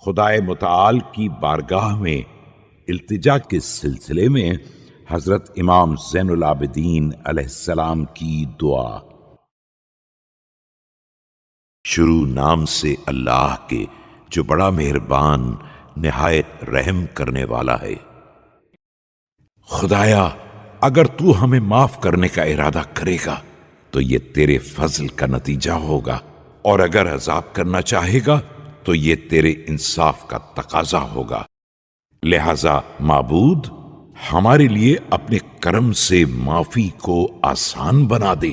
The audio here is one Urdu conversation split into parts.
خدائے متعال کی بارگاہ میں التجا کے سلسلے میں حضرت امام زین العابدین علیہ السلام کی دعا۔ شروع نام سے اللہ کے جو بڑا مہربان نہایت رحم کرنے والا ہے۔ خدایا، اگر تو ہمیں معاف کرنے کا ارادہ کرے گا تو یہ تیرے فضل کا نتیجہ ہوگا، اور اگر عذاب کرنا چاہے گا تو یہ تیرے انصاف کا تقاضا ہوگا۔ لہذا معبود، ہمارے لیے اپنے کرم سے معافی کو آسان بنا دے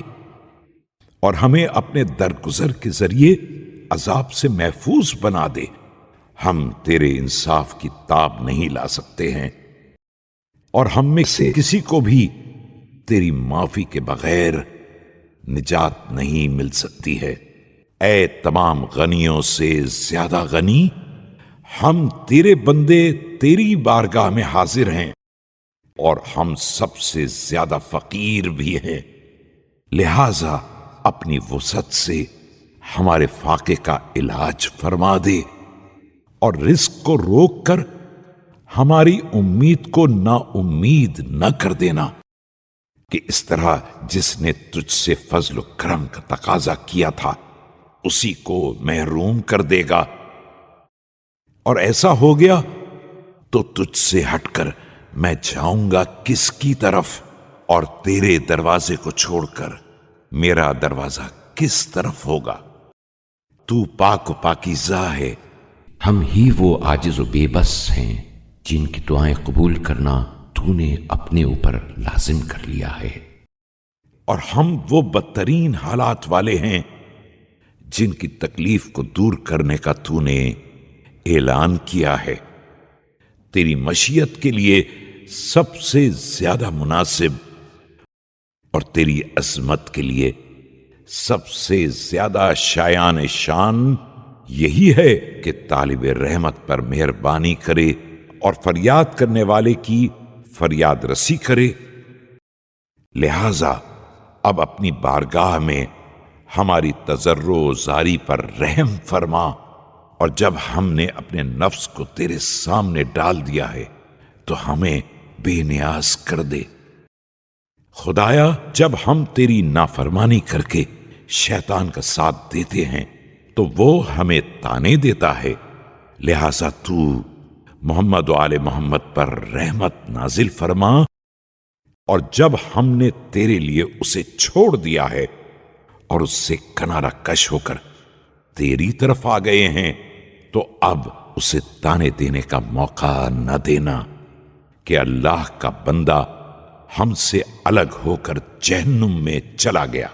اور ہمیں اپنے درگزر کے ذریعے عذاب سے محفوظ بنا دے۔ ہم تیرے انصاف کی تاب نہیں لا سکتے ہیں، اور ہم میں سے کسی کو بھی تیری معافی کے بغیر نجات نہیں مل سکتی ہے۔ اے تمام غنیوں سے زیادہ غنی، ہم تیرے بندے تیری بارگاہ میں حاضر ہیں، اور ہم سب سے زیادہ فقیر بھی ہیں۔ لہذا اپنی وسعت سے ہمارے فاقے کا علاج فرما دے، اور رزق کو روک کر ہماری امید کو نا امید نہ کر دینا، کہ اس طرح جس نے تجھ سے فضل و کرم کا تقاضا کیا تھا اسی کو محروم کر دے گا، اور ایسا ہو گیا تو تجھ سے ہٹ کر میں جاؤں گا کس کی طرف، اور تیرے دروازے کو چھوڑ کر میرا دروازہ کس طرف ہوگا؟ تو پاک و پاکیزہ ہے۔ ہم ہی وہ عاجز و بے بس ہیں جن کی دعائیں قبول کرنا تو نے اپنے اوپر لازم کر لیا ہے، اور ہم وہ بدترین حالات والے ہیں جن کی تکلیف کو دور کرنے کا تو نے اعلان کیا ہے۔ تیری مشیت کے لیے سب سے زیادہ مناسب اور تیری عظمت کے لیے سب سے زیادہ شایان شان یہی ہے کہ طالب رحمت پر مہربانی کرے اور فریاد کرنے والے کی فریاد رسی کرے۔ لہذا اب اپنی بارگاہ میں ہماری تضرع و زاری پر رحم فرما، اور جب ہم نے اپنے نفس کو تیرے سامنے ڈال دیا ہے تو ہمیں بے نیاز کر دے۔ خدایا، جب ہم تیری نافرمانی کر کے شیطان کا ساتھ دیتے ہیں تو وہ ہمیں تانے دیتا ہے، لہذا تو محمد و آل محمد پر رحمت نازل فرما، اور جب ہم نے تیرے لیے اسے چھوڑ دیا ہے اور اس سے کنارہ کش ہو کر تیری طرف آ گئے ہیں تو اب اسے تانے دینے کا موقع نہ دینا کہ اللہ کا بندہ ہم سے الگ ہو کر جہنم میں چلا گیا۔